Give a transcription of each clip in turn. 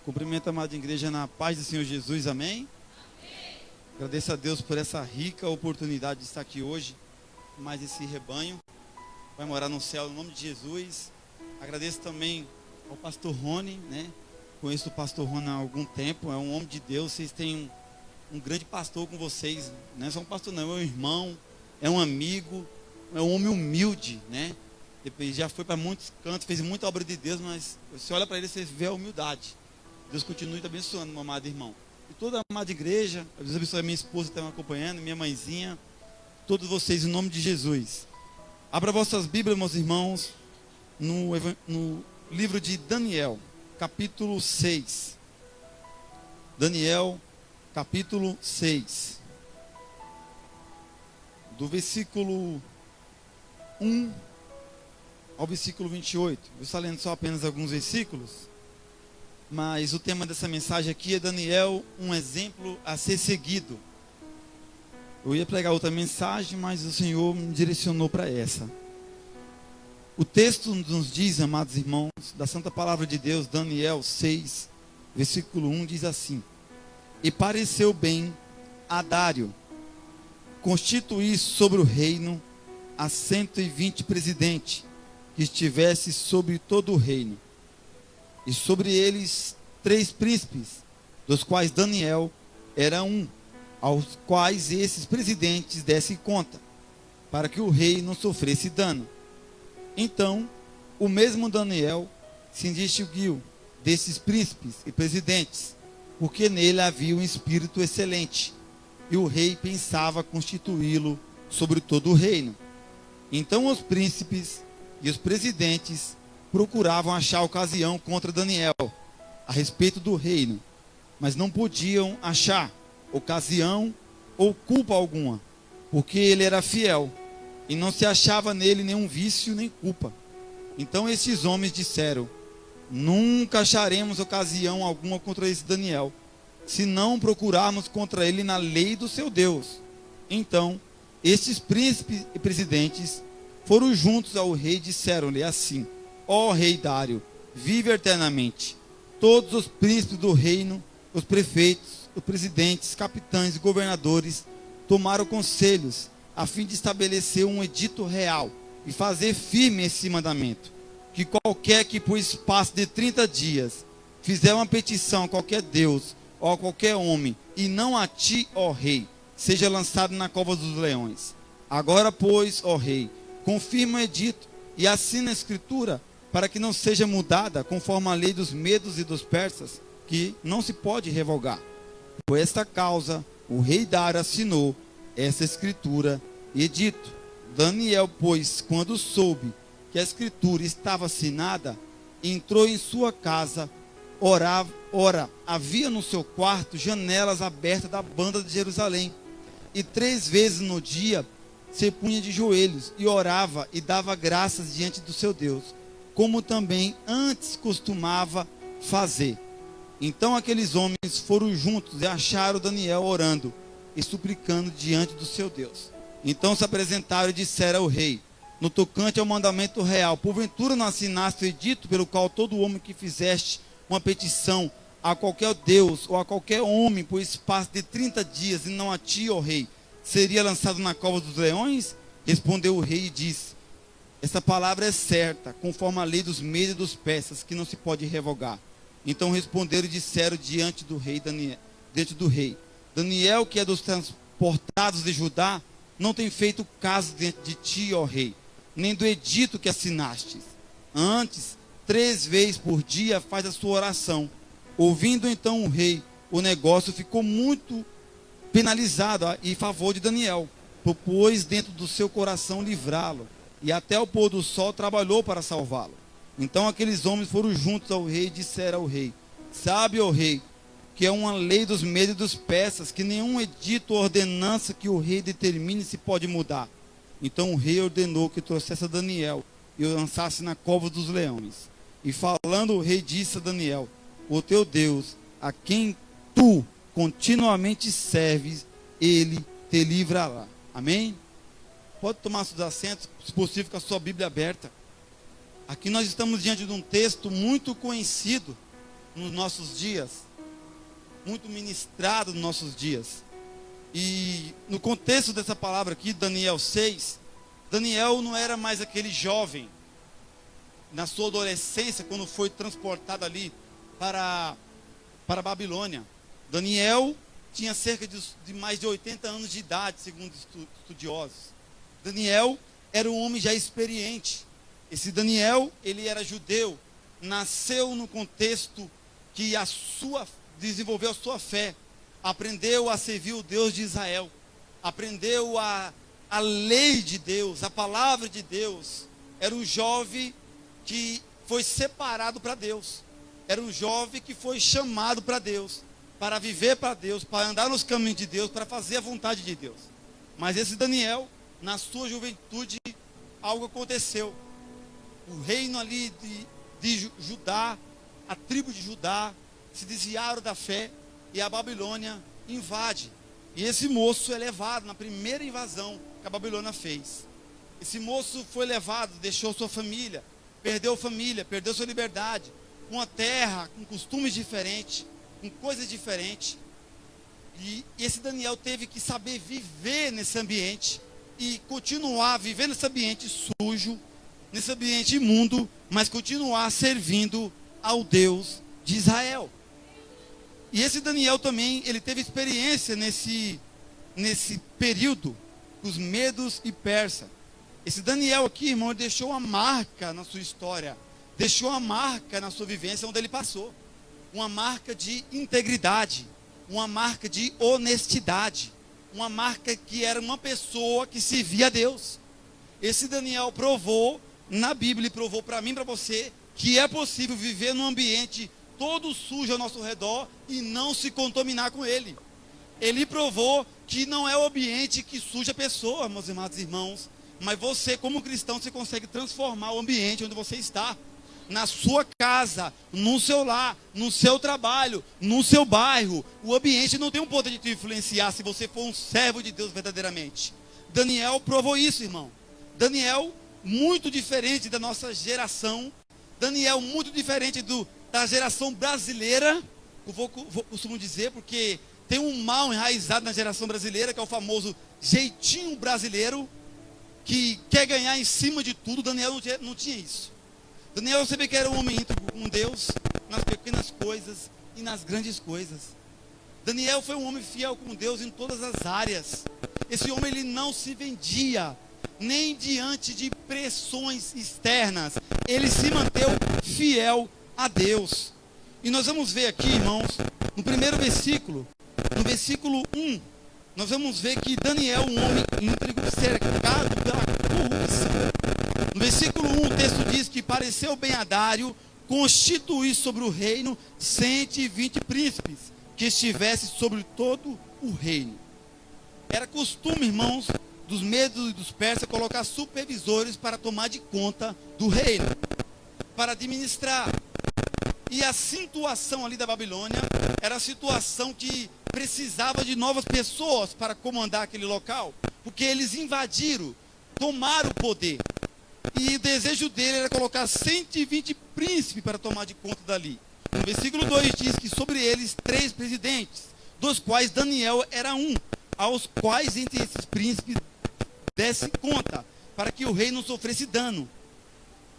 Cumprimento a amada igreja na paz do Senhor Jesus, amém? Agradeço a Deus por essa rica oportunidade de estar aqui hoje, mais esse rebanho, vai morar no céu no nome de Jesus. Agradeço também ao pastor Rony, né? Conheço o pastor Rony há algum tempo, é um homem de Deus, vocês têm um grande pastor com vocês, não é só um pastor não, é um irmão, é um amigo, é um homem humilde, né? Depois já foi para muitos cantos, fez muita obra de Deus, mas você olha para ele e você vê a humildade. Deus continue te abençoando, meu amado irmão. E toda a amada igreja, Deus abençoe a minha esposa que está me acompanhando, minha mãezinha, todos vocês, em nome de Jesus. Abra vossas Bíblias, meus irmãos, no livro de Daniel, capítulo 6. Daniel, capítulo 6. Do versículo 1 ao versículo 28. Eu estou lendo só apenas alguns versículos, mas o tema dessa mensagem aqui é Daniel, um exemplo a ser seguido. Eu ia pregar outra mensagem, mas o Senhor me direcionou para essa. O texto nos diz, amados irmãos, da Santa Palavra de Deus, Daniel 6, versículo 1, diz assim: E pareceu bem a Dário constituir sobre o reino a 120 presidentes, que estivesse sobre todo o reino, e sobre eles 3 príncipes, dos quais Daniel era um, aos quais esses presidentes dessem conta, para que o rei não sofresse dano. Então, o mesmo Daniel se distinguiu desses príncipes e presidentes, porque nele havia um espírito excelente, e o rei pensava constituí-lo sobre todo o reino. Então os príncipes e os presidentes procuravam achar ocasião contra Daniel a respeito do reino, mas não podiam achar ocasião ou culpa alguma, porque ele era fiel e não se achava nele nenhum vício nem culpa. Então estes homens disseram: Nunca acharemos ocasião alguma contra esse Daniel, se não procurarmos contra ele na lei do seu Deus. Então estes príncipes e presidentes foram juntos ao rei e disseram-lhe assim: Ó rei Dário, vive eternamente. Todos os príncipes do reino, os prefeitos, os presidentes, capitães e governadores tomaram conselhos a fim de estabelecer um edito real e fazer firme esse mandamento, que qualquer que por espaço de 30 dias fizer uma petição a qualquer Deus ou a qualquer homem, e não a ti, ó rei, seja lançado na cova dos leões. Agora, pois, ó rei, confirma o edito e assina a escritura, para que não seja mudada conforme a lei dos medos e dos persas, que não se pode revogar. Por esta causa, o rei Dário assinou essa escritura e dito. Daniel, pois, quando soube que a escritura estava assinada, entrou em sua casa, orava. Ora, havia no seu quarto janelas abertas da banda de Jerusalém, e 3 vezes no dia se punha de joelhos e orava e dava graças diante do seu Deus, como também antes costumava fazer. Então aqueles homens foram juntos e acharam Daniel orando e suplicando diante do seu Deus. Então se apresentaram e disseram ao rei: No tocante ao mandamento real, porventura não assinaste o edito pelo qual todo homem que fizeste uma petição a qualquer Deus ou a qualquer homem por espaço de 30 dias, e não a ti, ó rei, seria lançado na cova dos leões? Respondeu o rei e disse: Essa palavra é certa, conforme a lei dos medos e dos persas, que não se pode revogar. Então responderam e disseram diante do rei Daniel, que é dos transportados de Judá, não tem feito caso diante de ti, ó rei, nem do edito que assinastes. Antes, 3 vezes por dia faz a sua oração. Ouvindo então o rei, o negócio ficou muito penalizado em favor de Daniel, propôs dentro do seu coração livrá-lo, e até o pôr do sol trabalhou para salvá-lo. Então aqueles homens foram juntos ao rei e disseram ao rei: Sabe, ó rei, que é uma lei dos medos e dos persas, que nenhum edito ou ordenança que o rei determine se pode mudar. Então o rei ordenou que trouxesse a Daniel e o lançasse na cova dos leões. E falando, o rei disse a Daniel: O teu Deus, a quem tu continuamente serves, ele te livrará. Amém? Pode tomar seus assentos, se possível, com a sua Bíblia aberta. Aqui nós estamos diante de um texto muito conhecido, nos nossos dias, muito ministrado nos nossos dias. E no contexto dessa palavra aqui, Daniel 6, Daniel não era mais aquele jovem na sua adolescência, quando foi transportado ali para a Babilônia. Daniel tinha cerca de mais de 80 anos de idade, segundo estudiosos. Daniel era um homem já experiente. Esse Daniel, ele era judeu, nasceu no contexto que desenvolveu a sua fé, aprendeu a servir o Deus de Israel, aprendeu a lei de Deus, a palavra de Deus. Era um jovem que foi separado para Deus, era um jovem que foi chamado para Deus, para viver para Deus, para andar nos caminhos de Deus, para fazer a vontade de Deus. Mas esse Daniel, na sua juventude, algo aconteceu. O reino ali de Judá, a tribo de Judá, se desviaram da fé e a Babilônia invade. E esse moço é levado na primeira invasão que a Babilônia fez. Esse moço foi levado, deixou sua família, perdeu sua liberdade, com a terra, com costumes diferentes, com coisas diferentes. E esse Daniel teve que saber viver nesse ambiente e continuar vivendo nesse ambiente sujo, nesse ambiente imundo, mas continuar servindo ao Deus de Israel. E esse Daniel também, ele teve experiência nesse período, com os medos e persas. Esse Daniel aqui, irmão, ele deixou uma marca na sua história, deixou uma marca na sua vivência onde ele passou. Uma marca de integridade, uma marca de honestidade, uma marca que era uma pessoa que servia a Deus. Esse Daniel provou na Bíblia e provou para mim e para você que é possível viver num ambiente todo sujo ao nosso redor e não se contaminar com ele. Ele provou que não é o ambiente que suja a pessoa, meus amados irmãos, mas você, como cristão, você consegue transformar o ambiente onde você está. Na sua casa, no seu lar, no seu trabalho, no seu bairro. O ambiente não tem o poder de te influenciar se você for um servo de Deus verdadeiramente. Daniel provou isso, irmão. Daniel, muito diferente da nossa geração. Daniel, muito diferente da geração brasileira. Eu costumo dizer, porque tem um mal enraizado na geração brasileira, que é o famoso jeitinho brasileiro, que quer ganhar em cima de tudo. Daniel não tinha isso. Daniel, você vê que era um homem íntegro com Deus, nas pequenas coisas e nas grandes coisas. Daniel foi um homem fiel com Deus em todas as áreas. Esse homem, ele não se vendia, nem diante de pressões externas. Ele se manteve fiel a Deus. E nós vamos ver aqui, irmãos, no primeiro versículo, no versículo 1, nós vamos ver que Daniel, um homem íntegro, cercado pela corrupção. No versículo 1, o texto diz que pareceu bem a Dário constituir sobre o reino 120 príncipes, que estivessem sobre todo o reino. Era costume, irmãos, dos medos e dos persas colocar supervisores para tomar de conta do reino, para administrar. E a situação ali da Babilônia era a situação que precisava de novas pessoas para comandar aquele local, porque eles invadiram, tomaram o poder. E o desejo dele era colocar 120 príncipes para tomar de conta dali. No versículo 2 diz que sobre eles 3 presidentes, dos quais Daniel era um, aos quais entre esses príncipes desse conta, para que o rei não sofresse dano.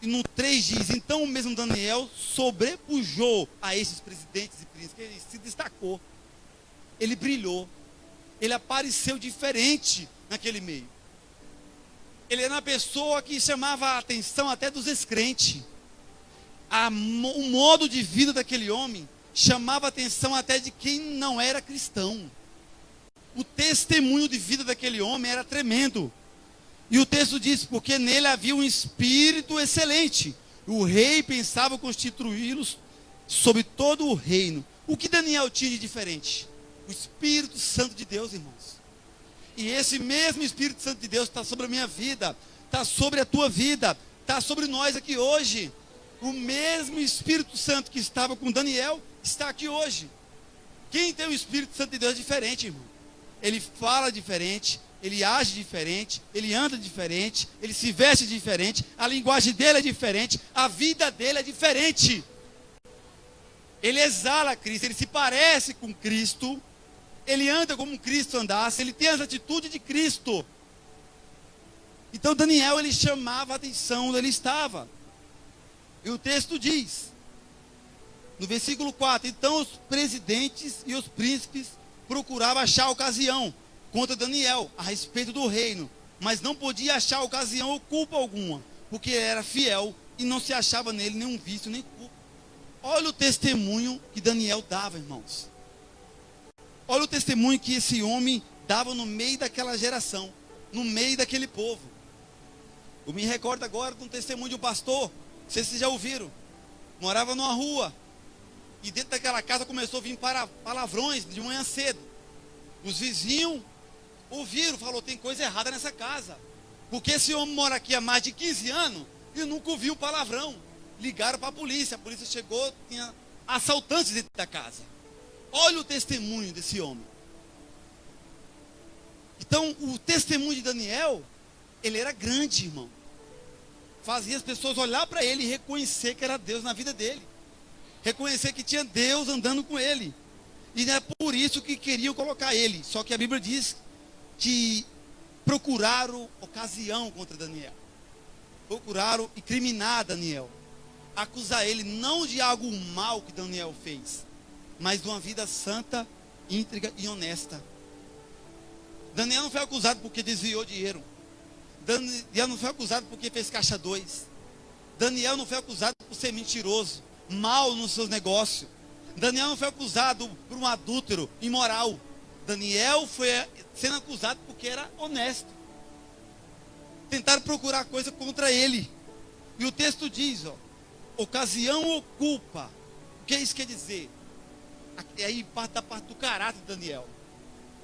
E no 3 diz, então o mesmo Daniel sobrepujou a esses presidentes e príncipes. Ele se destacou, ele brilhou, ele apareceu diferente naquele meio. Ele era uma pessoa que chamava a atenção até dos descrentes. O modo de vida daquele homem chamava a atenção até de quem não era cristão. O testemunho de vida daquele homem era tremendo. E o texto diz, porque nele havia um espírito excelente. O rei pensava constituí-los sobre todo o reino. O que Daniel tinha de diferente? O Espírito Santo de Deus, irmãos. E esse mesmo Espírito Santo de Deus está sobre a minha vida, está sobre a tua vida, está sobre nós aqui hoje. O mesmo Espírito Santo que estava com Daniel está aqui hoje. Quem tem o Espírito Santo de Deus é diferente, irmão. Ele fala diferente, ele age diferente, ele anda diferente, ele se veste diferente, a linguagem dele é diferente, a vida dele é diferente. Ele exala Cristo, ele se parece com Cristo, ele anda como Cristo andasse, ele tem as atitudes de Cristo. Então Daniel, ele chamava a atenção onde ele estava. E o texto diz, no versículo 4, então os presidentes e os príncipes procuravam achar ocasião contra Daniel a respeito do reino, mas não podia achar ocasião ou culpa alguma, porque ele era fiel e não se achava nele nenhum vício nem culpa. Olha o testemunho que Daniel dava, irmãos. Olha o testemunho que esse homem dava no meio daquela geração, no meio daquele povo. Eu me recordo agora de um testemunho de um pastor, não sei se vocês já ouviram, morava numa rua, e dentro daquela casa começou a vir palavrões de manhã cedo. Os vizinhos ouviram, falou, tem coisa errada nessa casa, porque esse homem mora aqui há mais de 15 anos, e nunca ouviu palavrão. Ligaram para a polícia chegou, tinha assaltantes dentro da casa. Olha o testemunho desse homem. Então, o testemunho de Daniel, ele era grande, irmão. Fazia as pessoas olhar para ele e reconhecer que era Deus na vida dele. Reconhecer que tinha Deus andando com ele. E é por isso que queriam colocar ele. Só que a Bíblia diz que procuraram ocasião contra Daniel. Procuraram incriminar Daniel. Acusar ele não de algo mal que Daniel fez, mas de uma vida santa, íntegra e honesta. Daniel não foi acusado porque desviou dinheiro. Daniel não foi acusado porque fez caixa 2. Daniel não foi acusado por ser mentiroso, mal nos seus negócios. Daniel não foi acusado por um adúltero, imoral. Daniel foi sendo acusado porque era honesto. Tentaram procurar coisa contra ele. E o texto diz, ocasião ou culpa. O que isso quer dizer? Aí parte da parte do caráter de Daniel.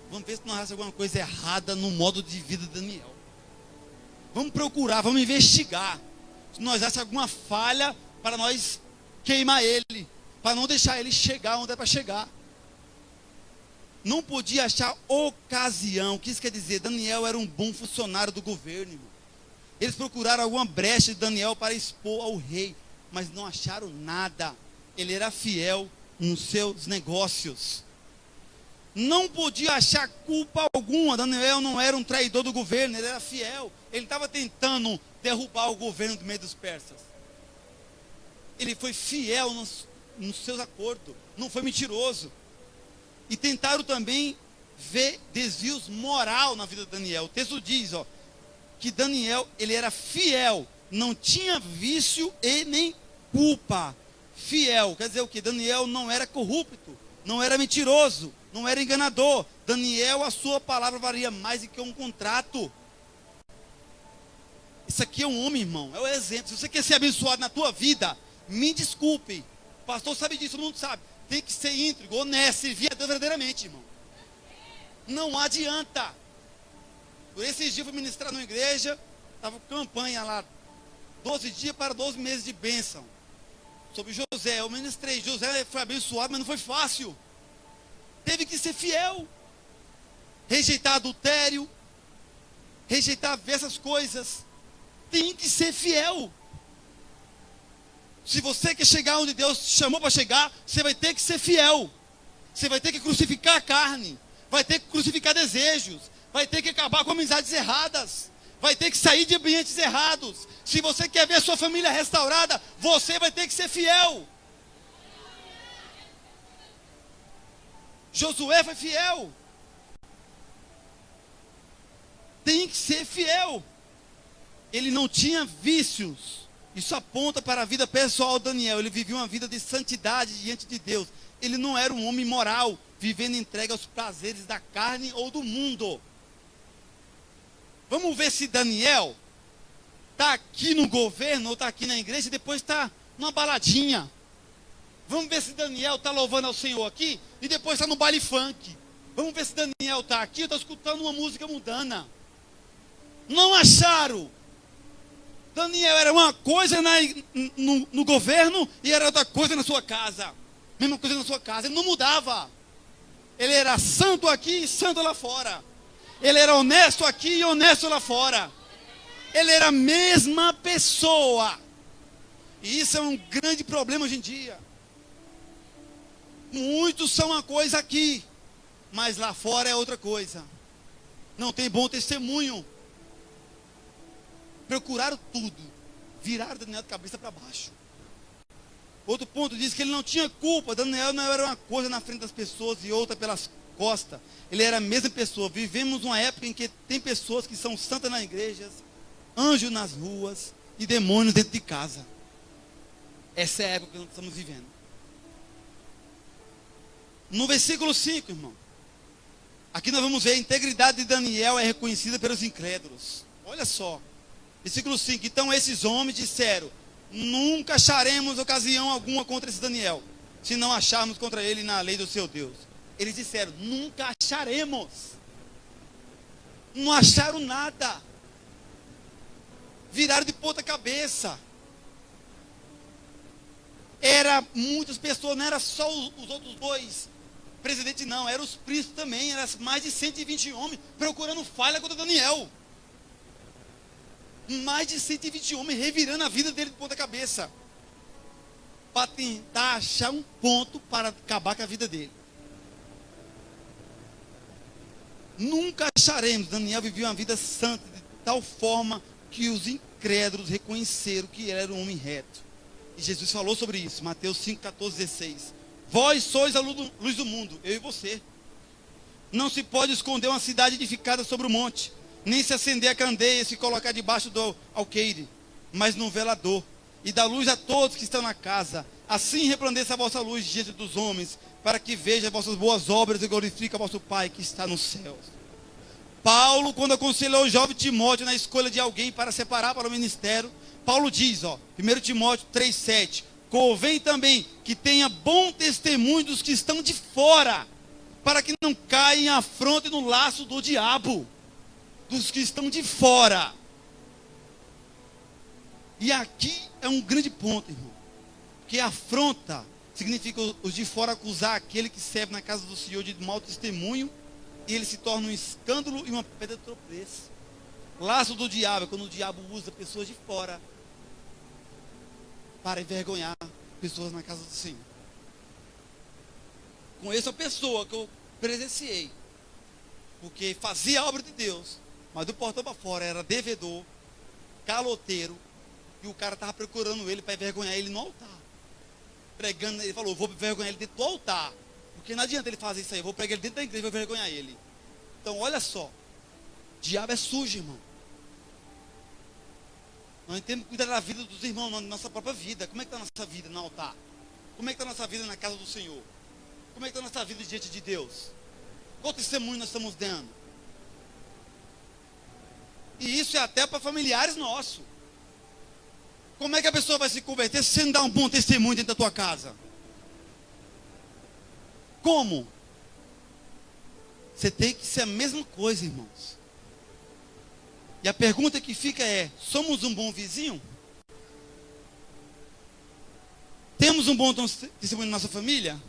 Vamos ver se nós achamos alguma coisa errada no modo de vida de Daniel. Vamos procurar, vamos investigar. Se nós achamos alguma falha para nós queimar ele, para não deixar ele chegar onde é para chegar. Não podia achar ocasião. O que isso quer dizer? Daniel era um bom funcionário do governo, irmão. Eles procuraram alguma brecha de Daniel para expor ao rei, mas não acharam nada. Ele era fiel nos seus negócios. Não podia achar culpa alguma. Daniel não era um traidor do governo, ele era fiel. Ele estava tentando derrubar o governo do meio dos persas. Ele foi fiel nos seus acordos, não foi mentiroso. E tentaram também ver desvios moral na vida de Daniel. O texto diz, que Daniel, ele era fiel, não tinha vício e nem culpa. Fiel, quer dizer o que? Daniel não era corrupto, não era mentiroso, não era enganador. Daniel, a sua palavra valia mais do que um contrato. Isso aqui é um homem, irmão, é o exemplo. Se você quer ser abençoado na tua vida, me desculpe, o pastor sabe disso, todo mundo sabe. Tem que ser íntegro, honesto, servir a Deus verdadeiramente, irmão. Não adianta. Por esses dias eu fui ministrar numa igreja, estava campanha lá, 12 dias para 12 meses de bênção, sobre José. Eu ministrei, José foi abençoado, mas não foi fácil. Teve que ser fiel, rejeitar adultério, rejeitar essas coisas. Tem que ser fiel. Se você quer chegar onde Deus te chamou para chegar, você vai ter que ser fiel. Você vai ter que crucificar a carne, vai ter que crucificar desejos, vai ter que acabar com amizades erradas, vai ter que sair de ambientes errados. Se você quer ver a sua família restaurada, você vai ter que ser fiel. Josué foi fiel. Tem que ser fiel. Ele não tinha vícios. Isso aponta para a vida pessoal de Daniel. Ele vivia uma vida de santidade diante de Deus. Ele não era um homem moral, vivendo entregue aos prazeres da carne ou do mundo. Vamos ver se Daniel está aqui no governo ou está aqui na igreja e depois está numa baladinha. Vamos ver se Daniel está louvando ao Senhor aqui e depois está no baile funk. Vamos ver se Daniel está aqui ou está escutando uma música mundana. Não acharam. Daniel era uma coisa no governo e era outra coisa na sua casa. Mesma coisa na sua casa. Ele não mudava. Ele era santo aqui e santo lá fora. Ele era honesto aqui e honesto lá fora. Ele era a mesma pessoa. E isso é um grande problema hoje em dia. Muitos são uma coisa aqui, mas lá fora é outra coisa. Não tem bom testemunho. Procuraram tudo, viraram Daniel de cabeça para baixo. Outro ponto diz que ele não tinha culpa. Daniel não era uma coisa na frente das pessoas e outra pelas costas. Ele era a mesma pessoa. Vivemos uma época em que tem pessoas que são santas nas igrejas, anjos nas ruas e demônios dentro de casa. Essa é a época que nós estamos vivendo. No versículo 5, irmão, aqui nós vamos ver a integridade de Daniel é reconhecida pelos incrédulos. Olha só, versículo 5. Então esses homens disseram: nunca acharemos ocasião alguma contra esse Daniel, se não acharmos contra ele na lei do seu Deus. Eles disseram: nunca acharemos. Não acharam nada. Viraram de ponta cabeça. Era muitas pessoas, não era só os outros dois presidentes, não, eram os príncipes também. Eram mais de 120 homens procurando falha contra Daniel. Mais de 120 homens revirando a vida dele de ponta cabeça, para tentar achar um ponto para acabar com a vida dele. Nunca acharemos. Daniel vivia uma vida santa de tal forma que os incrédulos reconheceram que ele era um homem reto. E Jesus falou sobre isso, Mateus 5, 14, 16. Vós sois a luz do mundo, eu e você. Não se pode esconder uma cidade edificada sobre o monte, nem se acender a candeia e se colocar debaixo do alqueire, mas no velador, e dá luz a todos que estão na casa. Assim resplandeça a vossa luz diante dos homens, para que vejam as vossas boas obras e glorifiquem a vosso Pai que está nos céus. Paulo, quando aconselhou o jovem Timóteo na escolha de alguém para separar para o ministério, Paulo diz, 1 Timóteo 3,7, convém também que tenha bom testemunho dos que estão de fora, para que não caia em afronta e no laço do diabo, dos que estão de fora. E aqui é um grande ponto, irmão, porque afronta significa os de fora acusar aquele que serve na casa do Senhor de mau testemunho, e ele se torna um escândalo e uma pedra de tropeço. Laço do diabo é quando o diabo usa pessoas de fora para envergonhar pessoas na casa do Senhor. Conheço a pessoa que eu presenciei, porque fazia a obra de Deus, mas do portão para fora era devedor, caloteiro, e o cara estava procurando ele para envergonhar ele no altar. Pregando, ele falou: vou envergonhar ele dentro do altar, porque não adianta ele fazer isso aí, eu vou pregar ele dentro da igreja e vou envergonhar ele. Então olha só, o diabo é sujo, irmão. Nós temos que cuidar da vida dos irmãos, na nossa própria vida. Como é que está a nossa vida no altar? Como é que está a nossa vida na casa do Senhor? Como é que está a nossa vida diante de Deus? Qual testemunho nós estamos dando? E isso é até para familiares nossos. Como é que a pessoa vai se converter se você não dá um bom testemunho dentro da tua casa? Como? Você tem que ser a mesma coisa, irmãos. E a pergunta que fica é: somos um bom vizinho? Temos um bom testemunho na nossa família?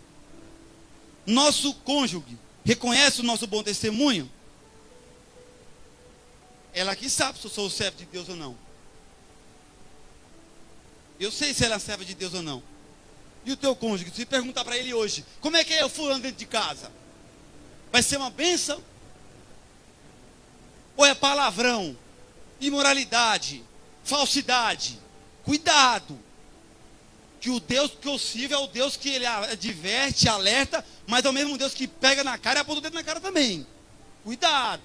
Nosso cônjuge reconhece o nosso bom testemunho? Ela que sabe se eu sou o servo de Deus ou não. Eu sei se ela é serva de Deus ou não. E o teu cônjuge, se perguntar para ele hoje: como é que é o fulano dentro de casa? Vai ser uma bênção? Ou é palavrão, imoralidade, falsidade? Cuidado, que o Deus que eu sirvo é o Deus que ele adverte, alerta, mas é o mesmo Deus que pega na cara e aponta o dedo na cara também. Cuidado.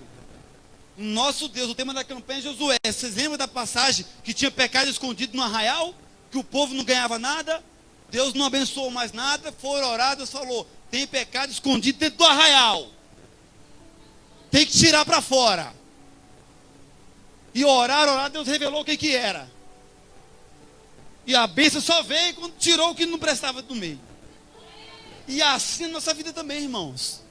Nosso Deus, o tema da campanha é Josué. Vocês lembram da passagem que tinha pecado escondido no arraial? Que o povo não ganhava nada? Deus não abençoou mais nada. Foram orar, Deus falou: tem pecado escondido dentro do arraial, tem que tirar para fora. E orar, Deus revelou o que era. E a bênção só veio quando tirou o que não prestava do meio. E assim na nossa vida também, irmãos.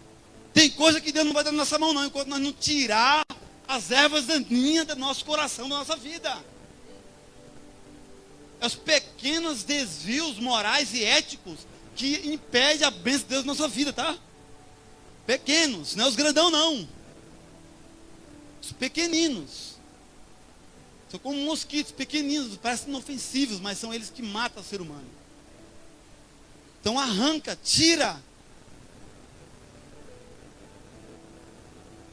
Tem coisa que Deus não vai dar na nossa mão não, enquanto nós não tirar as ervas daninhas do nosso coração, da nossa vida. É os pequenos desvios morais e éticos que impedem a bênção de Deus na nossa vida, tá? Pequenos, não é os grandão não. Os pequeninos. São como mosquitos pequeninos, parecem inofensivos, mas são eles que matam o ser humano. Então arranca, tira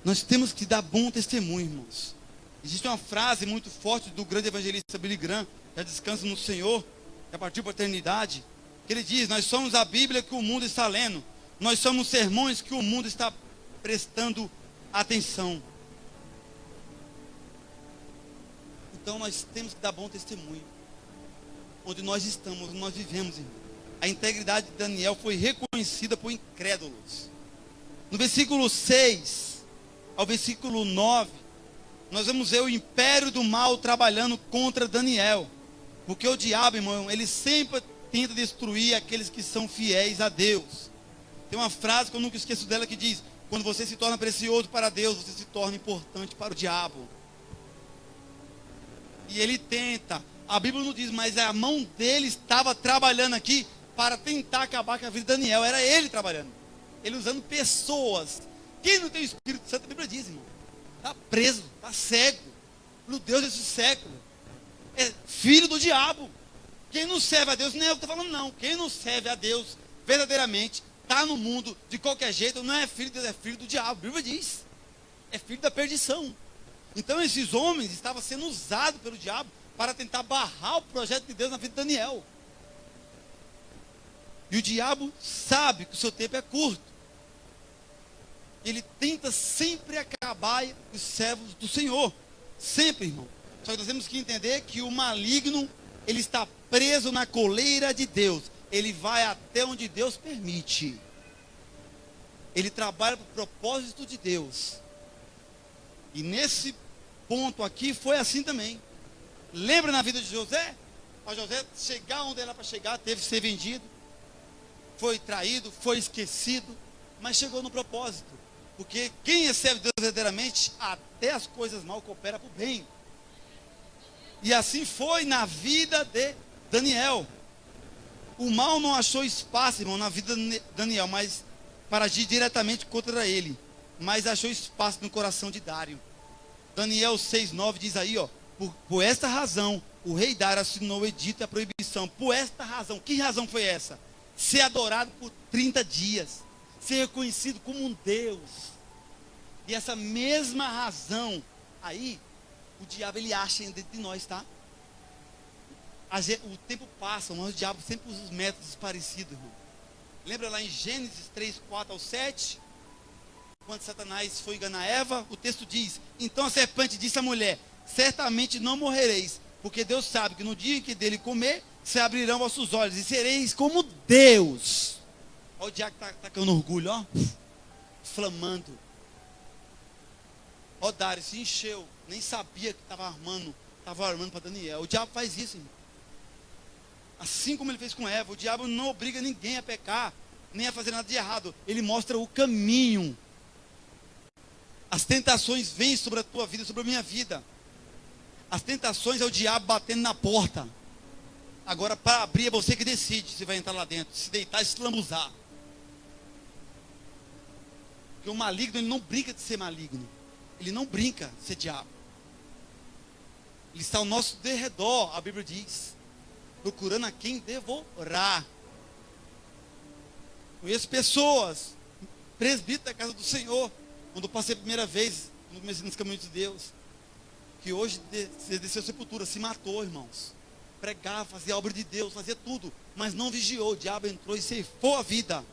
Nós temos que dar bom testemunho, irmãos. Existe uma frase muito forte do grande evangelista Billy Graham, que descansa no Senhor, que partiu para a eternidade, que ele diz: nós somos a Bíblia que o mundo está lendo, nós somos sermões que o mundo está prestando atenção. Então nós temos que dar bom testemunho, onde nós estamos, onde nós vivemos, irmão. A integridade de Daniel foi reconhecida por incrédulos. No versículo 6 ao versículo 9, nós vamos ver o império do mal trabalhando contra Daniel. Porque o diabo, irmão, ele sempre tenta destruir aqueles que são fiéis a Deus. Tem uma frase que eu nunca esqueço dela que diz: quando você se torna precioso para Deus, você se torna importante para o diabo. E ele tenta, a Bíblia não diz, mas a mão dele estava trabalhando aqui para tentar acabar com a vida de Daniel. Era ele trabalhando, ele usando pessoas. Quem não tem o Espírito Santo, a Bíblia diz, irmão, está preso, está cego, no Deus desse século, é filho do diabo. Quem não serve a Deus, não é eu que estou falando não, quem não serve a Deus verdadeiramente, está no mundo de qualquer jeito, não é filho de Deus, é filho do diabo. A Bíblia diz, é filho da perdição. Então esses homens estavam sendo usados pelo diabo para tentar barrar o projeto de Deus na vida de Daniel. E o diabo sabe que o seu tempo é curto. Ele tenta sempre acabar com os servos do Senhor. Sempre, irmão. Só que nós temos que entender que o maligno, ele está preso na coleira de Deus. Ele vai até onde Deus permite. Ele trabalha para o propósito de Deus. E nesse ponto aqui foi assim também. Lembra na vida de José? Para José chegar onde era para chegar, teve que ser vendido. Foi traído, foi esquecido, mas chegou no propósito. Porque quem recebe Deus verdadeiramente, até as coisas mal cooperam para o bem. E assim foi na vida de Daniel. O mal não achou espaço, irmão, na vida de Daniel, mas para agir diretamente contra ele. Mas achou espaço no coração de Dário. Daniel 6,9 diz aí, ó: por esta razão, o rei Dário assinou o edito e a proibição. Por esta razão, que razão foi essa? Ser adorado por 30 dias. Ser reconhecido como um Deus. E essa mesma razão aí, o diabo ele acha dentro de nós, tá? O tempo passa, mas o diabo sempre usa os métodos parecidos, irmão. Lembra lá em Gênesis 3, 4 ao 7? Quando Satanás foi enganar Eva, o texto diz: então a serpente disse à mulher: certamente não morrereis, porque Deus sabe que no dia em que dele comer, se abrirão vossos olhos e sereis como Deus. Olha o diabo que está tacando orgulho, ó, flamando. Ó, Dário se encheu, nem sabia que estava armando para Daniel. O diabo faz isso, irmão. Assim como ele fez com Eva, o diabo não obriga ninguém a pecar, nem a fazer nada de errado. Ele mostra o caminho. As tentações vêm sobre a tua vida, sobre a minha vida. As tentações é o diabo batendo na porta. Agora, para abrir, é você que decide se vai entrar lá dentro, se deitar e se lambuzar. Porque o maligno, ele não brinca de ser maligno. Ele não brinca de ser diabo. Ele está ao nosso derredor, a Bíblia diz, procurando a quem devorar. Conheço pessoas, presbítero da casa do Senhor, quando eu passei a primeira vez, quando comecei nos caminhos de Deus, que hoje desceu a sepultura, se matou, irmãos. Pregava, fazia a obra de Deus, fazia tudo, mas não vigiou. O diabo entrou e ceifou a vida,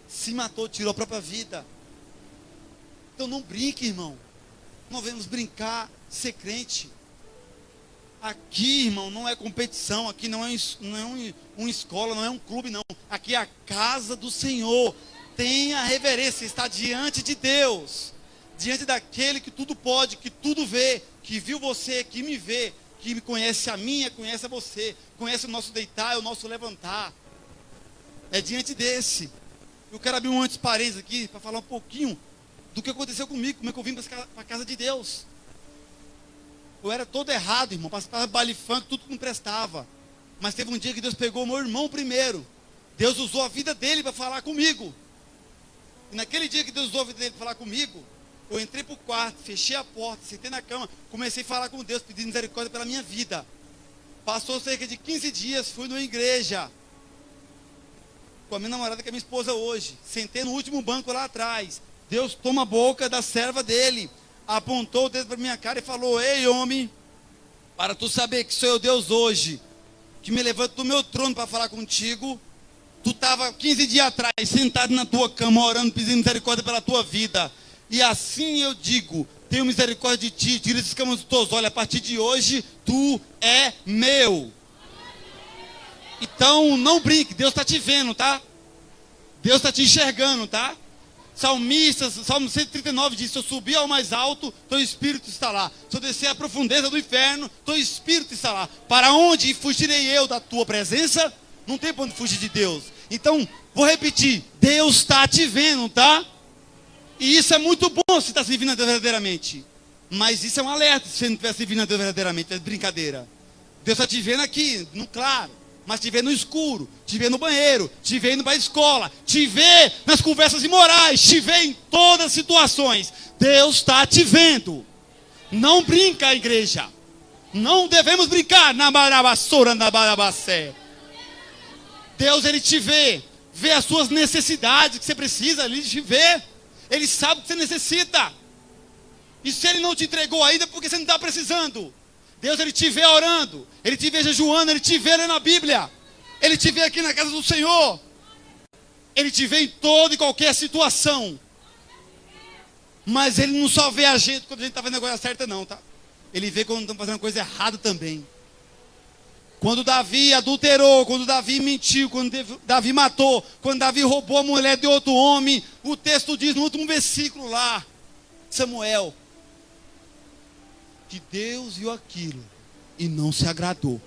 se matou, tirou a própria vida. Então não brinque, irmão. Não devemos brincar de ser crente. Aqui, irmão, não é competição. Aqui não é uma escola, não é um clube, não. Aqui é a casa do Senhor. Tenha reverência, está diante de Deus, diante daquele que tudo pode, que tudo vê, que viu você, que me vê, que me conhece a minha, conhece a você, conhece o nosso deitar e o nosso levantar. É diante desse. Eu quero abrir um antes parênteses aqui para falar um pouquinho do que aconteceu comigo, como é que eu vim para a casa de Deus. Eu era todo errado, irmão, passava baile funk, tudo que não prestava. Mas teve um dia que Deus pegou o meu irmão primeiro. Deus usou a vida dele para falar comigo. E naquele dia que Deus usou a vida dele para falar comigo, eu entrei para o quarto, fechei a porta, sentei na cama, comecei a falar com Deus, pedindo misericórdia pela minha vida. Passou cerca de 15 dias, fui numa igreja, com a minha namorada, que é minha esposa hoje. Sentei no último banco lá atrás. Deus toma a boca da serva dele, apontou o dedo para minha cara e falou: ei, homem, para tu saber que sou eu Deus hoje, que me levanto do meu trono para falar contigo. Tu estava 15 dias atrás, sentado na tua cama, orando, pedindo misericórdia pela tua vida. E assim eu digo: tenho misericórdia de ti, tira esses escamas dos teus olhos. A partir de hoje, tu é meu. Então, não brinque, Deus está te vendo, tá? Deus está te enxergando, tá? Salmistas, Salmo 139 diz: se eu subir ao mais alto, teu espírito está lá. Se eu descer à profundeza do inferno, teu espírito está lá. Para onde fugirei eu da tua presença? Não tem para onde fugir de Deus. Então, vou repetir: Deus está te vendo, tá? E isso é muito bom se está servindo a Deus verdadeiramente. Mas isso é um alerta se você não estiver servindo a Deus verdadeiramente, é brincadeira. Deus está te vendo aqui, no claro, mas te vê no escuro, te vê no banheiro, te vê indo para a escola, te vê nas conversas imorais, te vê em todas as situações. Deus está te vendo. Não brinca, igreja. Não devemos brincar na barabassora, na barabacé. Deus, ele te vê as suas necessidades que você precisa, ele te vê. Ele sabe o que você necessita. E se ele não te entregou ainda, é porque você não está precisando. Deus, ele te vê orando, ele te vê jejuando, ele te vê lendo a Bíblia, ele te vê aqui na casa do Senhor, ele te vê em toda e qualquer situação. Mas ele não só vê a gente quando a gente está fazendo a coisa certa, não, tá? Ele vê quando estamos fazendo a coisa errada também. Quando Davi adulterou, quando Davi mentiu, quando Davi matou, quando Davi roubou a mulher de outro homem, o texto diz no último versículo lá, Samuel, que Deus viu aquilo e não se agradou.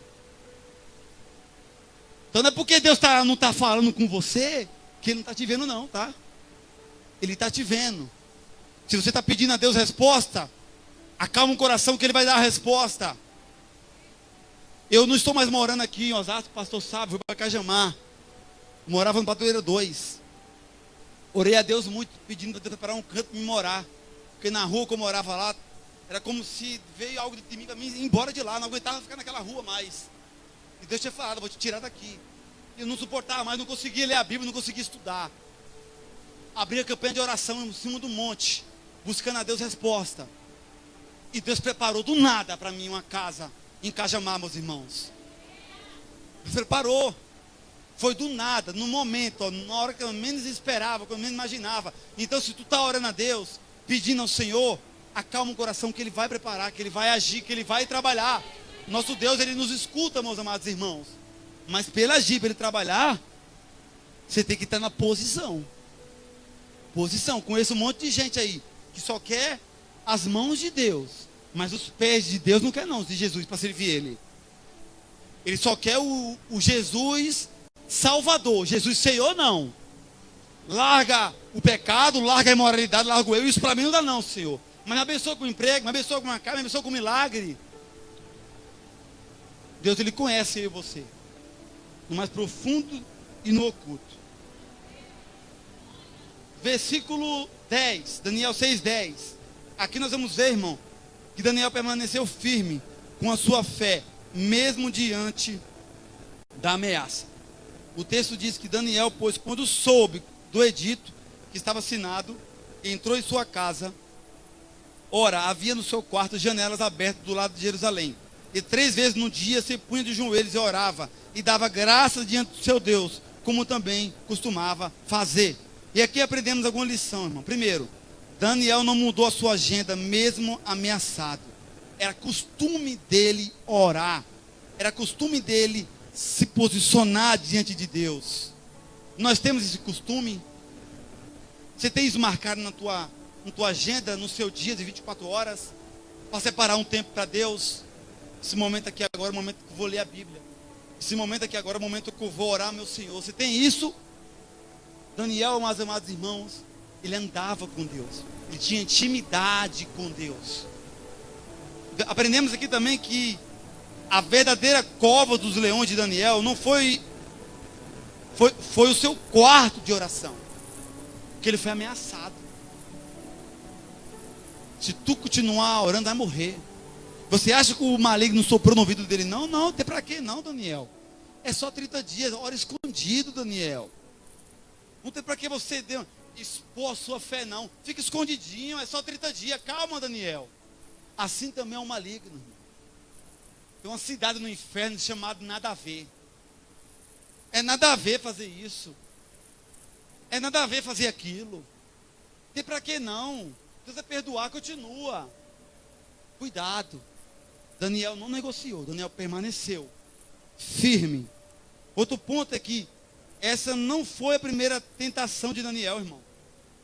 Então não é porque Deus não está falando com você que Ele não está te vendo, não, tá? Ele está te vendo. Se você está pedindo a Deus resposta, acalma o coração que Ele vai dar a resposta. Eu não estou mais morando aqui em Osasco, o pastor sabe, fui para Cajamar. Morava no Patoeira 2. Orei a Deus muito, pedindo para Deus preparar um canto para me morar. Porque na rua que eu morava lá, era como se veio algo de mim para mim ir embora de lá. Não aguentava ficar naquela rua mais. E Deus tinha falado: vou te tirar daqui. Eu não suportava mais, não conseguia ler a Bíblia, não conseguia estudar. Abri a campanha de oração em cima do monte, buscando a Deus resposta. E Deus preparou do nada para mim uma casa em Cajamar, meus irmãos. Deus preparou. Foi do nada, no momento, ó, na hora que eu menos esperava, que eu menos imaginava. Então, se tu está orando a Deus, pedindo ao Senhor, acalma o coração que Ele vai preparar, que Ele vai agir, que Ele vai trabalhar. Nosso Deus, Ele nos escuta, meus amados irmãos. Mas para Ele agir, para Ele trabalhar, você tem que estar na posição. Posição. Conheço um monte de gente aí que só quer as mãos de Deus, mas os pés de Deus não quer não, de Jesus, para servir Ele. Ele só quer o Jesus Salvador. Jesus Senhor não. Larga o pecado, larga a imoralidade, larga o eu. Isso para mim não dá não, Senhor. Mas me abençoa com emprego, me abençoa com uma casa, me abençoa com um milagre. Deus, Ele conhece eu e você, no mais profundo e no oculto. Versículo 10, Daniel 6:10. Aqui nós vamos ver, irmão, que Daniel permaneceu firme com a sua fé, mesmo diante da ameaça. O texto diz que Daniel, pois, quando soube do edito que estava assinado, entrou em sua casa. Ora, havia no seu quarto janelas abertas do lado de Jerusalém. E 3 vezes no dia se punha de joelhos e orava, e dava graças diante do seu Deus, como também costumava fazer. E aqui aprendemos alguma lição, irmão. Primeiro, Daniel não mudou a sua agenda, mesmo ameaçado. Era costume dele orar. Era costume dele se posicionar diante de Deus. Nós temos esse costume. Você tem isso marcado na tua agenda, no seu dia de 24 horas, para separar um tempo para Deus. Esse momento aqui agora é o momento que eu vou ler a Bíblia. Esse momento aqui agora é o momento que eu vou orar, meu Senhor. Você tem isso? Daniel, meus amados irmãos, ele andava com Deus. Ele tinha intimidade com Deus. Aprendemos aqui também que a verdadeira cova dos leões de Daniel não foi o seu quarto de oração, porque ele foi ameaçado. Se tu continuar orando, vai morrer. Você acha que o maligno soprou no ouvido dele? Não, não, tem para quê não, Daniel? É só 30 dias, ora escondido, Daniel. Não tem para que você deu. expor a sua fé, não. Fica escondidinho, é só 30 dias. Calma, Daniel. Assim também é o maligno. Tem uma cidade no inferno chamada nada a ver. É nada a ver fazer isso. É nada a ver fazer aquilo. Tem pra que não? Deus vai perdoar, continua. Cuidado. Daniel não negociou, Daniel permaneceu firme. Outro ponto é que essa não foi a primeira tentação de Daniel, irmão.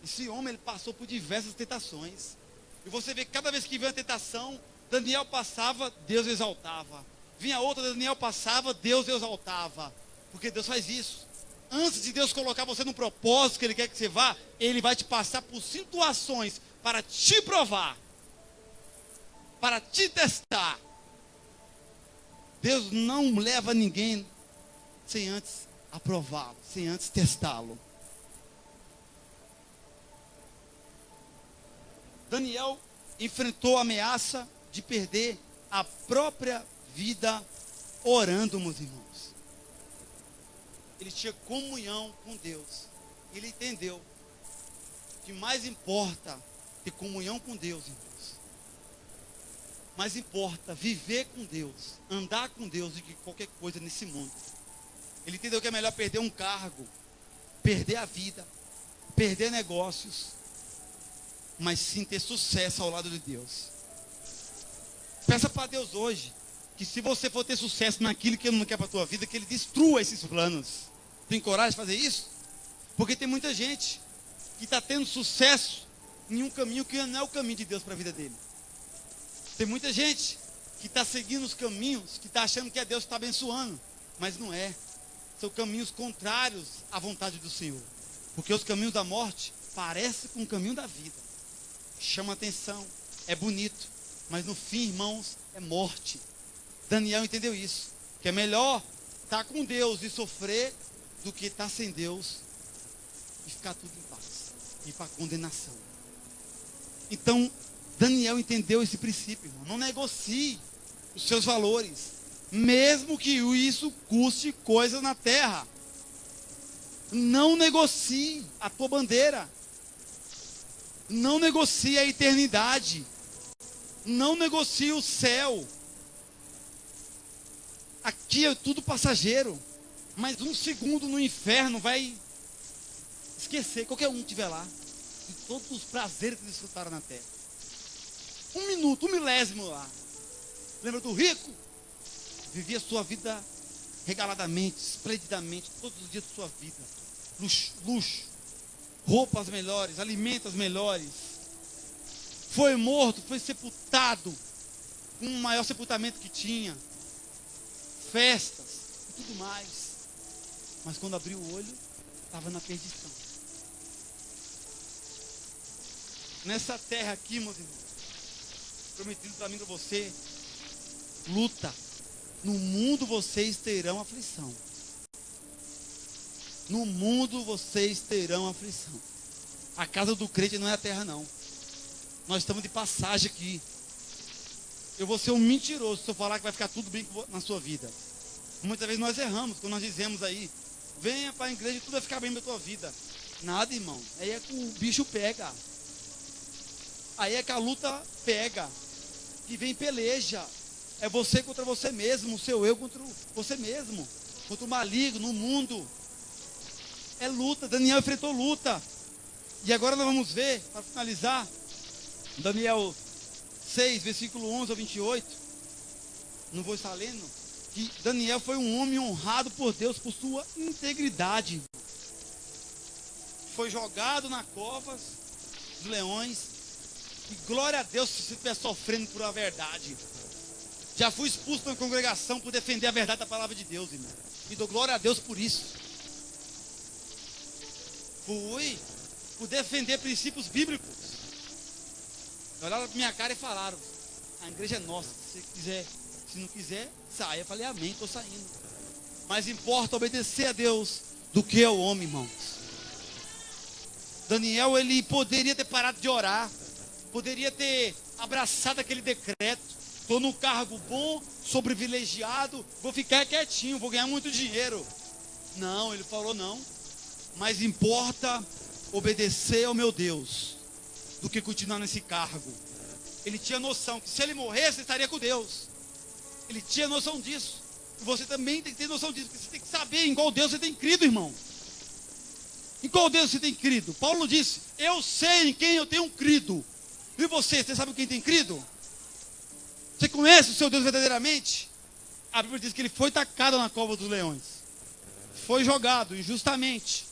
Esse homem, ele passou por diversas tentações. E você vê que cada vez que vinha a tentação, Daniel passava, Deus exaltava. Vinha outra, Daniel passava, Deus exaltava. Porque Deus faz isso. Antes de Deus colocar você no propósito que Ele quer que você vá, Ele vai te passar por situações para te provar, para te testar. Deus não leva ninguém sem antes aprová-lo, sem antes testá-lo. Daniel enfrentou a ameaça de perder a própria vida orando, meus irmãos. Ele tinha comunhão com Deus. Ele entendeu que mais importa ter comunhão com Deus, irmãos. Mais importa viver com Deus, andar com Deus do que qualquer coisa nesse mundo. Ele entendeu que é melhor perder um cargo, perder a vida, perder negócios, mas sim ter sucesso ao lado de Deus. Peça para Deus hoje que se você for ter sucesso naquilo que Ele não quer para a tua vida, que Ele destrua esses planos. Tem coragem de fazer isso? Porque tem muita gente que está tendo sucesso em um caminho que não é o caminho de Deus para a vida dele. Tem muita gente que está seguindo os caminhos, que está achando que é Deus que está abençoando, mas não é. São caminhos contrários à vontade do Senhor. Porque os caminhos da morte parecem com o caminho da vida. Chama atenção, é bonito, mas no fim, irmãos, é morte. Daniel entendeu isso, que é melhor estar com Deus e sofrer do que estar sem Deus e ficar tudo em paz, e ir para a condenação. Então, Daniel entendeu esse princípio, irmão. Não negocie os seus valores, mesmo que isso custe coisas na terra. Não negocie a tua bandeira. Não negocie a eternidade. Não negocie o céu. Aqui é tudo passageiro. Mas um segundo no inferno vai esquecer, qualquer um que estiver lá, de todos os prazeres que desfrutaram na terra. Um minuto, um milésimo lá. Lembra do rico? Vivia sua vida regaladamente, esplendidamente, todos os dias de sua vida. Luxo, roupas melhores, alimentos melhores. Foi morto, foi sepultado com o maior sepultamento que tinha. Festas e tudo mais. Mas quando abriu o olho, estava na perdição. Nessa terra aqui, meus irmãos, prometido para mim e para você, luta. No mundo vocês terão aflição. No mundo vocês terão aflição. A casa do crente não é a terra, não. Nós estamos de passagem aqui. Eu vou ser um mentiroso se eu falar que vai ficar tudo bem na sua vida. Muitas vezes nós erramos quando nós dizemos aí: venha para a igreja e tudo vai ficar bem na tua vida. Nada, irmão. Aí é que o bicho pega. Aí é que a luta pega. Que vem peleja. É você contra você mesmo. O seu eu contra você mesmo. Contra o maligno, o mundo. É luta. Daniel enfrentou luta. E agora nós vamos ver, para finalizar, Daniel 6, versículo 11 ao 28. Não vou estar lendo. Que Daniel foi um homem honrado por Deus por sua integridade. Foi jogado na cova dos leões. E glória a Deus se você estiver sofrendo por a verdade. Já fui expulso da congregação por defender a verdade da palavra de Deus, irmão. E dou glória a Deus por isso. Fui por defender princípios bíblicos. Olharam para minha cara e falaram: a igreja é nossa, se você quiser. Se não quiser, saia. Eu falei: amém, estou saindo. Mas importa obedecer a Deus do que ao homem, irmãos. Daniel, ele poderia ter parado de orar. Poderia ter abraçado aquele decreto. Estou num cargo bom, sou privilegiado, vou ficar quietinho, vou ganhar muito dinheiro. Não, ele falou: não. Mas importa obedecer ao meu Deus do que continuar nesse cargo. Ele tinha noção que se ele morresse, ele estaria com Deus. Ele tinha noção disso. E você também tem que ter noção disso, porque você tem que saber em qual Deus você tem crido, irmão. Em qual Deus você tem crido? Paulo disse, eu sei em quem eu tenho crido. E você sabe em quem tem crido? Você conhece o seu Deus verdadeiramente? A Bíblia diz que ele foi tacado na cova dos leões. Foi jogado injustamente.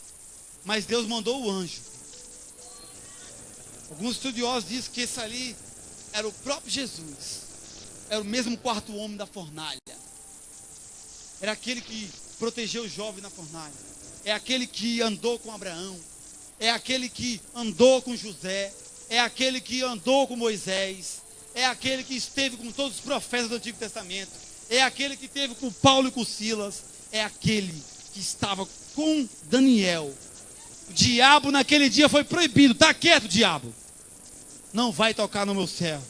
Mas Deus mandou o anjo. Alguns estudiosos dizem que esse ali era o próprio Jesus. Era o mesmo quarto homem da fornalha. Era aquele que protegeu o jovem na fornalha. É aquele que andou com Abraão. É aquele que andou com José. É aquele que andou com Moisés. É aquele que esteve com todos os profetas do Antigo Testamento. É aquele que esteve com Paulo e com Silas. É aquele que estava com Daniel. O diabo naquele dia foi proibido. Está quieto, diabo. Não vai tocar no meu servo.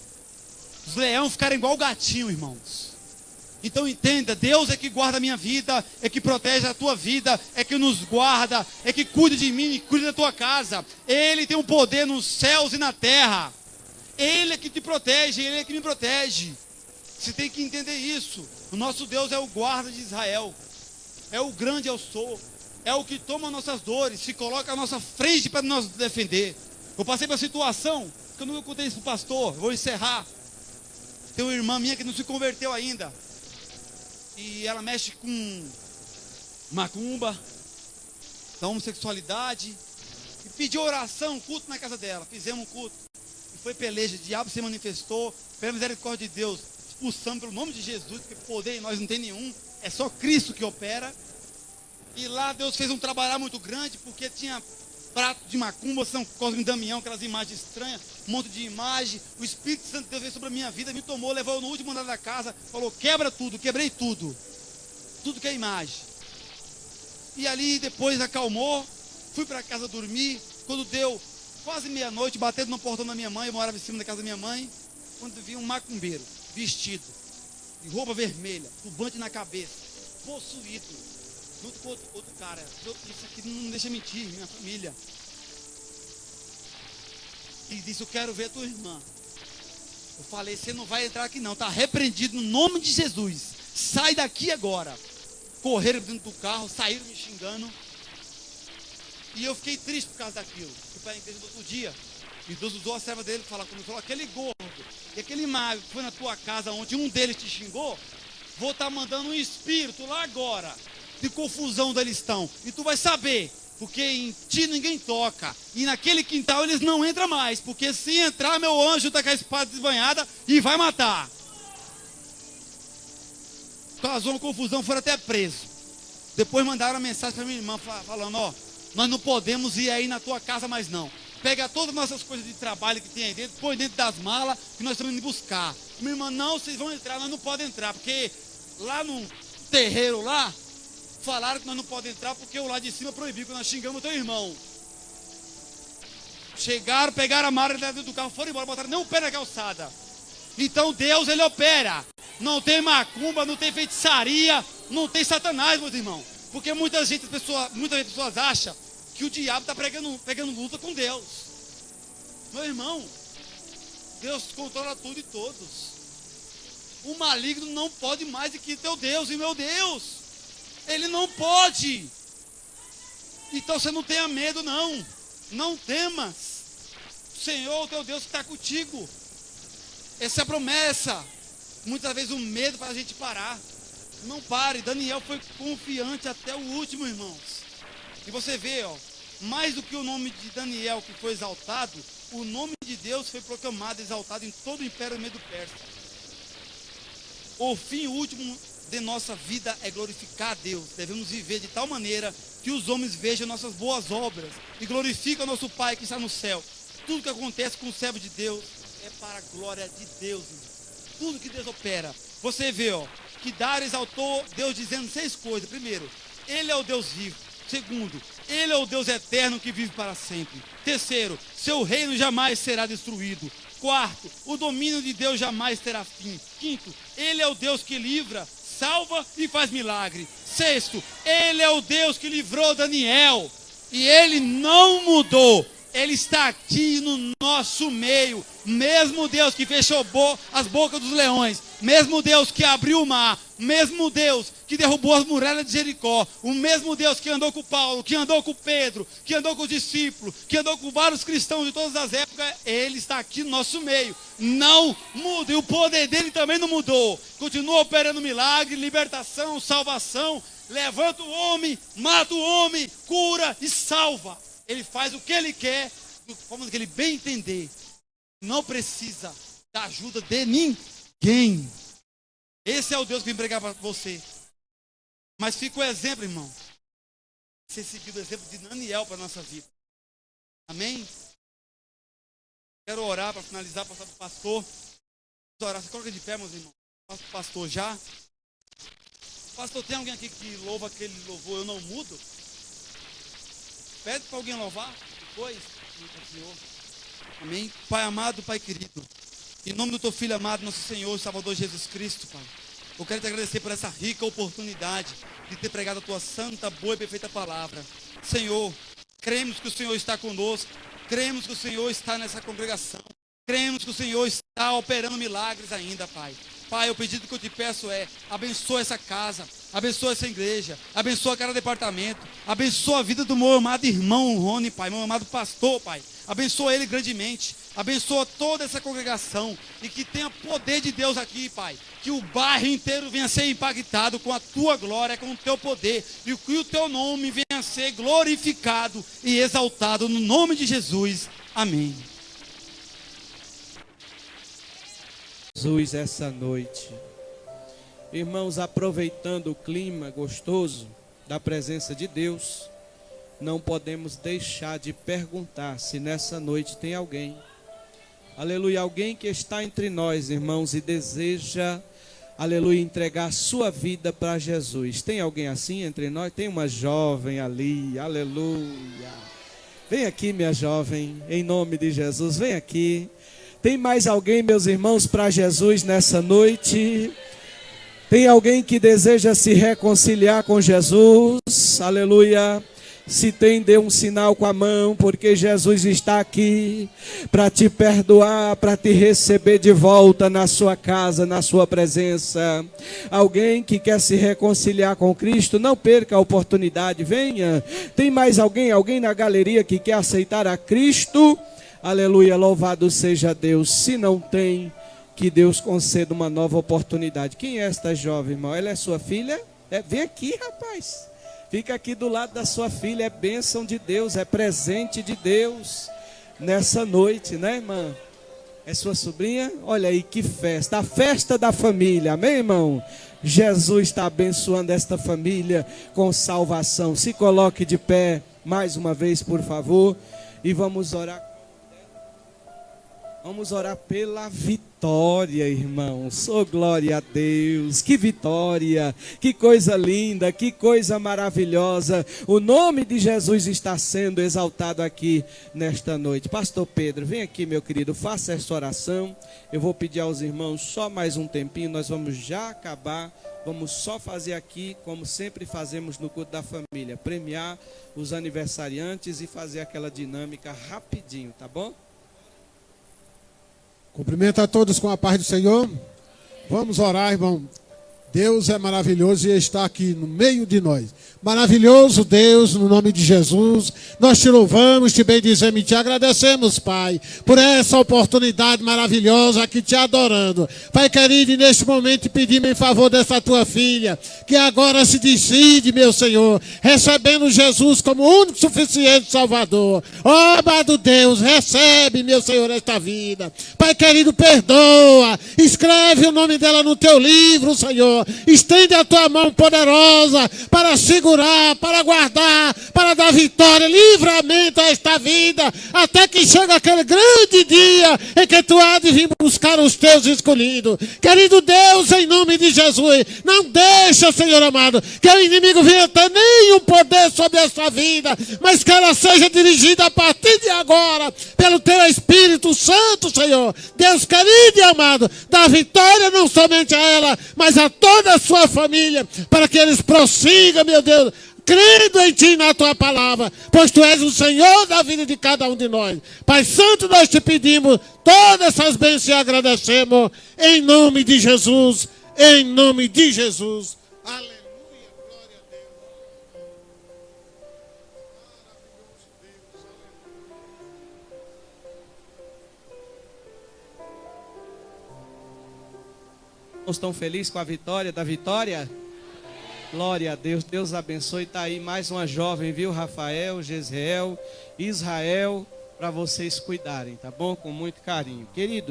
Os leões ficaram igual o gatinho, irmãos. Então entenda, Deus é que guarda a minha vida, é que protege a tua vida, é que nos guarda, é que cuida de mim e cuida da tua casa. Ele tem um poder nos céus e na terra. Ele é que te protege, Ele é que me protege. Você tem que entender isso. O nosso Deus é o guarda de Israel. É o grande eu sou. É o que toma nossas dores, se coloca à nossa frente para nos defender. Eu passei por uma situação, que eu nunca contei isso para o pastor, vou encerrar. Tem uma irmã minha que não se converteu ainda. E ela mexe com macumba, da homossexualidade. E pediu oração, culto na casa dela. Fizemos um culto. E foi peleja, o diabo se manifestou. Pela misericórdia de Deus, expulsamos pelo nome de Jesus, porque poder em nós não tem nenhum. É só Cristo que opera. E lá Deus fez um trabalhar muito grande, porque tinha prato de macumba, São Cosme e Damião, aquelas imagens estranhas, um monte de imagem. O Espírito Santo de Deus veio sobre a minha vida, me tomou, levou eu no último andar da casa, falou, quebra tudo, quebrei tudo. Tudo que é imagem. E ali depois acalmou, fui para casa dormir. Quando deu quase meia-noite, batendo no portão da minha mãe, eu morava em cima da casa da minha mãe, quando vi um macumbeiro, vestido, de roupa vermelha, turbante na cabeça, possuído, junto com outro cara. Isso aqui não deixa mentir, minha família. E disse, eu quero ver a tua irmã. Eu falei, você não vai entrar aqui não, está repreendido no nome de Jesus. Sai daqui agora. Correram dentro do carro, saíram me xingando. E eu fiquei triste por causa daquilo. Fui para a igreja do outro dia. E Deus usou a serva dele para falar comigo. Falou, aquele gordo e aquele magro que foi na tua casa onde um deles te xingou, vou estar mandando um espírito lá agora, de confusão onde eles estão. E tu vai saber, porque em ti ninguém toca. E naquele quintal eles não entram mais, porque se entrar, meu anjo está com a espada desbanhada e vai matar. Causou uma confusão, foram até presos. Depois mandaram uma mensagem para minha irmã falando, ó, nós não podemos ir aí na tua casa mais não. Pega todas as nossas coisas de trabalho que tem aí dentro, põe dentro das malas que nós estamos indo buscar. Minha irmã, não, vocês vão entrar, nós não podemos entrar, porque lá no terreiro lá, falaram que nós não podemos entrar porque o lá de cima proibiu, que nós xingamos o teu irmão. Chegaram, pegaram a mala dentro do carro, foram embora, botaram nem o pé na calçada. Então Deus, Ele opera. Não tem macumba, não tem feitiçaria, não tem satanás, meus irmãos. Porque muitas pessoas acham que o diabo está pegando luta com Deus. Meu irmão, Deus controla tudo e todos. O maligno não pode mais do que teu Deus e meu Deus. Ele não pode. Então você não tenha medo, não. Não temas. O Senhor, o teu Deus, está contigo. Essa é a promessa. Muitas vezes o medo faz a gente parar. Não pare. Daniel foi confiante até o último, irmãos. E você vê, ó, mais do que o nome de Daniel que foi exaltado, o nome de Deus foi proclamado, exaltado em todo o império Medo-Persa. O fim último de nossa vida é glorificar a Deus. Devemos viver de tal maneira que os homens vejam nossas boas obras e glorificam o nosso Pai que está no céu. Tudo que acontece com o servo de Deus é para a glória de Deus, irmão. Tudo que Deus opera. Você vê, ó, que Dário exaltou Deus dizendo 6 coisas. Primeiro, Ele é o Deus vivo. Segundo, Ele é o Deus eterno que vive para sempre. Terceiro, seu reino jamais será destruído. Quarto, o domínio de Deus jamais terá fim. Quinto, Ele é o Deus que livra, salva e faz milagre. Sexto, Ele é o Deus que livrou Daniel. E Ele não mudou. Ele está aqui no nosso meio. Mesmo Deus que fechou as bocas dos leões. Mesmo Deus que abriu o mar. Mesmo Deus que derrubou as muralhas de Jericó. O mesmo Deus que andou com Paulo, que andou com Pedro, que andou com os discípulos, que andou com vários cristãos de todas as épocas. Ele está aqui no nosso meio. Não muda. E o poder dele também não mudou. Continua operando milagre, libertação, salvação. Levanta o homem, mata o homem, cura e salva. Ele faz o que ele quer, da forma que ele bem entender. Não precisa da ajuda de ninguém. Esse é o Deus que vem pregar para você. Mas fica o exemplo, irmão. Você seguiu o exemplo de Daniel para a nossa vida. Amém? Quero orar para finalizar, passar para o pastor. Vamos orar. Você coloca de pé, meus irmãos. Passa para o pastor já. Pastor, tem alguém aqui que louva aquele louvor, eu não mudo? Pede para alguém louvar depois. Senhor. Amém? Pai amado, Pai querido. Em nome do teu Filho amado, nosso Senhor e Salvador Jesus Cristo, Pai. Eu quero te agradecer por essa rica oportunidade de ter pregado a tua santa, boa e perfeita palavra. Senhor, cremos que o Senhor está conosco. Cremos que o Senhor está nessa congregação. Cremos que o Senhor está operando milagres ainda, Pai. Pai, o pedido que eu te peço é, abençoa essa casa, abençoa essa igreja, abençoa cada departamento, abençoa a vida do meu amado irmão Rony, Pai, meu amado pastor, Pai. Abençoa ele grandemente, abençoa toda essa congregação e que tenha poder de Deus aqui, Pai. Que o bairro inteiro venha a ser impactado com a tua glória, com o teu poder e que o teu nome venha a ser glorificado e exaltado no nome de Jesus. Amém. Jesus, essa noite, irmãos, aproveitando o clima gostoso da presença de Deus, não podemos deixar de perguntar se nessa noite tem alguém, aleluia, alguém que está entre nós, irmãos, e deseja, aleluia, entregar a sua vida para Jesus. Tem alguém assim entre nós? Tem uma jovem ali, aleluia. Vem aqui, minha jovem, em nome de Jesus, vem aqui. Tem mais alguém, meus irmãos, para Jesus nessa noite? Tem alguém que deseja se reconciliar com Jesus? Aleluia. Se tem, dê um sinal com a mão, porque Jesus está aqui para te perdoar, para te receber de volta na sua casa, na sua presença. Alguém que quer se reconciliar com Cristo, não perca a oportunidade, venha. Tem mais alguém na galeria que quer aceitar a Cristo? Aleluia, louvado seja Deus. Se não tem, que Deus conceda uma nova oportunidade. Quem é esta jovem, irmão? Ela é sua filha? Vem aqui, rapaz. Fica aqui do lado da sua filha. É bênção de Deus, é presente de Deus nessa noite, né, irmã? É sua sobrinha? Olha aí que festa, a festa da família, amém, irmão? Jesus está abençoando esta família com salvação. Se coloque de pé mais uma vez, por favor, e vamos orar. Vamos orar pela vitória, irmãos. Oh, glória a Deus. Que vitória, que coisa linda, que coisa maravilhosa. O nome de Jesus está sendo exaltado aqui nesta noite. Pastor Pedro, vem aqui, meu querido, faça esta oração. Eu vou pedir aos irmãos só mais um tempinho, nós vamos já acabar. Vamos só fazer aqui, como sempre fazemos no culto da família, premiar os aniversariantes e fazer aquela dinâmica rapidinho, tá bom? Cumprimento a todos com a paz do Senhor. Vamos orar, irmão. Deus é maravilhoso e está aqui no meio de nós. Maravilhoso Deus, no nome de Jesus, nós te louvamos, te bendizemos e te agradecemos, Pai, por essa oportunidade maravilhosa aqui te adorando. Pai querido, e neste momento pedimos em favor dessa tua filha, que agora se decide, meu Senhor, recebendo Jesus como único suficiente Salvador. Ó, amado Deus, recebe, meu Senhor, esta vida. Pai querido, perdoa, escreve o nome dela no teu livro, Senhor. Estende a tua mão poderosa para segurar, para guardar, para dar vitória, livramento a esta vida, até que chegue aquele grande dia em que tu há de vir buscar os teus escolhidos. Querido Deus, em nome de Jesus, não deixa, Senhor amado, que o inimigo venha ter nenhum poder sobre esta vida, mas que ela seja dirigida a partir de agora pelo teu Espírito Santo, Senhor. Deus querido e amado, dá vitória não somente a ela, mas a toda a sua família, para que eles prossigam, meu Deus, crendo em Ti e na Tua palavra, pois Tu és o Senhor da vida de cada um de nós. Pai Santo, nós Te pedimos todas essas bênçãos e agradecemos em nome de Jesus, em nome de Jesus. Aleluia, glória a Deus. Maravilhoso Deus, Nós estamos felizes com a vitória da vitória? Glória a Deus, Deus abençoe. Está aí mais uma jovem, viu? Rafael, Gesiel, Israel, para vocês cuidarem, tá bom? Com muito carinho. Querido.